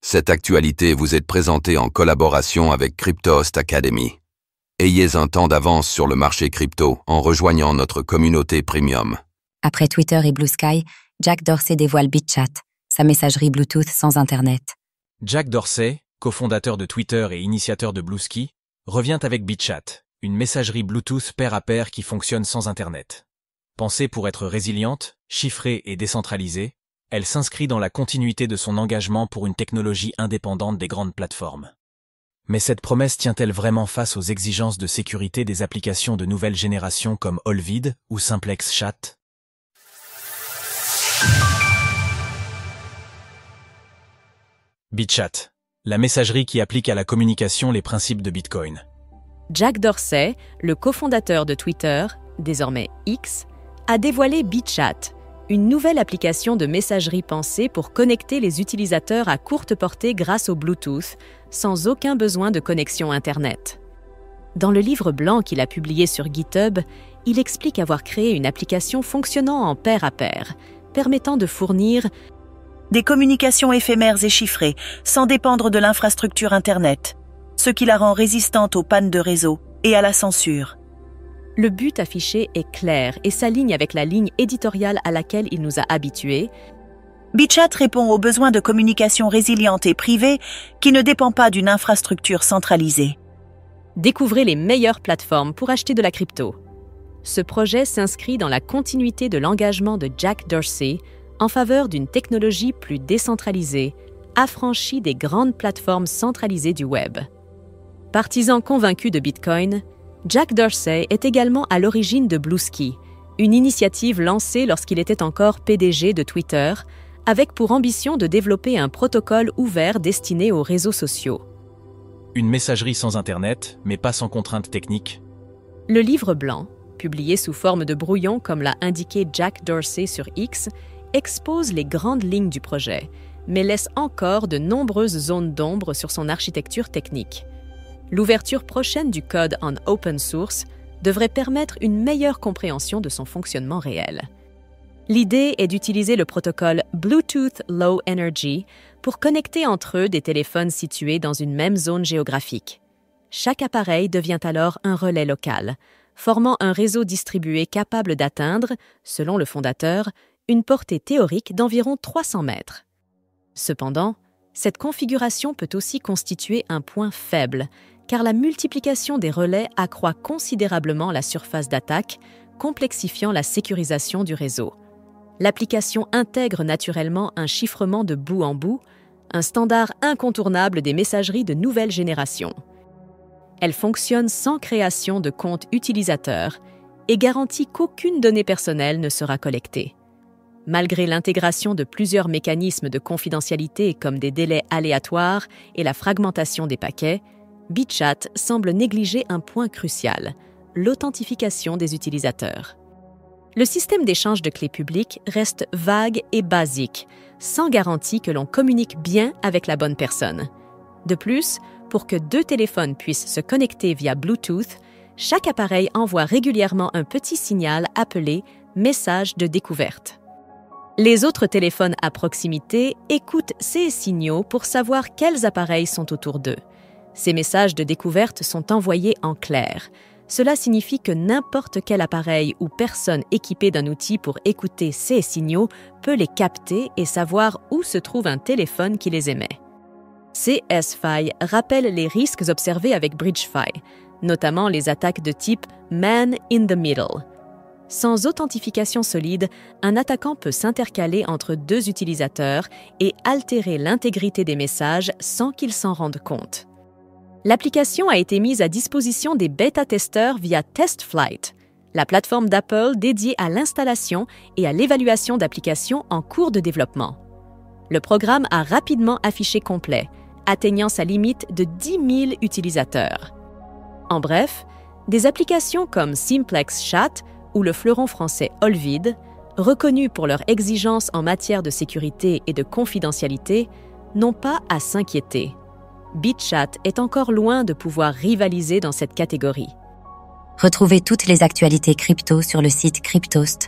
Cette actualité vous est présentée en collaboration avec Cryptost Academy. Ayez un temps d'avance sur le marché crypto en rejoignant notre communauté premium. Après Twitter et Blue Sky, Jack Dorsey dévoile BitChat, sa messagerie Bluetooth sans Internet. Jack Dorsey, cofondateur de Twitter et initiateur de Bluesky, revient avec BitChat, une messagerie Bluetooth pair à pair qui fonctionne sans Internet. Pensée pour être résiliente, chiffrée et décentralisée, elle s'inscrit dans la continuité de son engagement pour une technologie indépendante des grandes plateformes. Mais cette promesse tient-elle vraiment face aux exigences de sécurité des applications de nouvelle génération comme Olvid ou Simplex Chat? BitChat, la messagerie qui applique à la communication les principes de Bitcoin. Jack Dorsey, le cofondateur de Twitter, désormais X, a dévoilé BitChat, une nouvelle application de messagerie pensée pour connecter les utilisateurs à courte portée grâce au Bluetooth, sans aucun besoin de connexion Internet. Dans le livre blanc qu'il a publié sur GitHub, il explique avoir créé une application fonctionnant en pair à pair, permettant de fournir des communications éphémères et chiffrées, sans dépendre de l'infrastructure Internet, ce qui la rend résistante aux pannes de réseau et à la censure. Le but affiché est clair et s'aligne avec la ligne éditoriale à laquelle il nous a habitués. BitChat répond aux besoins de communication résiliente et privée qui ne dépend pas d'une infrastructure centralisée. Découvrez les meilleures plateformes pour acheter de la crypto. Ce projet s'inscrit dans la continuité de l'engagement de Jack Dorsey en faveur d'une technologie plus décentralisée, affranchie des grandes plateformes centralisées du web. Partisan convaincu de Bitcoin, Jack Dorsey est également à l'origine de Bluesky, une initiative lancée lorsqu'il était encore PDG de Twitter, avec pour ambition de développer un protocole ouvert destiné aux réseaux sociaux. Une messagerie sans Internet, mais pas sans contraintes techniques. Le livre blanc, publié sous forme de brouillon comme l'a indiqué Jack Dorsey sur X, expose les grandes lignes du projet, mais laisse encore de nombreuses zones d'ombre sur son architecture technique. L'ouverture prochaine du code en open source devrait permettre une meilleure compréhension de son fonctionnement réel. L'idée est d'utiliser le protocole Bluetooth Low Energy pour connecter entre eux des téléphones situés dans une même zone géographique. Chaque appareil devient alors un relais local, formant un réseau distribué capable d'atteindre, selon le fondateur, une portée théorique d'environ 300 mètres. Cependant, cette configuration peut aussi constituer un point faible, car la multiplication des relais accroît considérablement la surface d'attaque, complexifiant la sécurisation du réseau. L'application intègre naturellement un chiffrement de bout en bout, un standard incontournable des messageries de nouvelle génération. Elle fonctionne sans création de compte utilisateur et garantit qu'aucune donnée personnelle ne sera collectée. Malgré l'intégration de plusieurs mécanismes de confidentialité comme des délais aléatoires et la fragmentation des paquets, BitChat semble négliger un point crucial, l'authentification des utilisateurs. Le système d'échange de clés publiques reste vague et basique, sans garantie que l'on communique bien avec la bonne personne. De plus, pour que deux téléphones puissent se connecter via Bluetooth, chaque appareil envoie régulièrement un petit signal appelé « message de découverte ». Les autres téléphones à proximité écoutent ces signaux pour savoir quels appareils sont autour d'eux. Ces messages de découverte sont envoyés en clair. Cela signifie que n'importe quel appareil ou personne équipée d'un outil pour écouter ces signaux peut les capter et savoir où se trouve un téléphone qui les émet. Ces S-Fi rappellent les risques observés avec BridgeFi, notamment les attaques de type « man in the middle ». Sans authentification solide, un attaquant peut s'intercaler entre deux utilisateurs et altérer l'intégrité des messages sans qu'ils s'en rendent compte. L'application a été mise à disposition des bêta-testeurs via TestFlight, la plateforme d'Apple dédiée à l'installation et à l'évaluation d'applications en cours de développement. Le programme a rapidement affiché complet, atteignant sa limite de 10 000 utilisateurs. En bref, des applications comme Simplex Chat ou le fleuron français Olvid, reconnus pour leurs exigences en matière de sécurité et de confidentialité, n'ont pas à s'inquiéter. BitChat est encore loin de pouvoir rivaliser dans cette catégorie. Retrouvez toutes les actualités crypto sur le site cryptost.fr.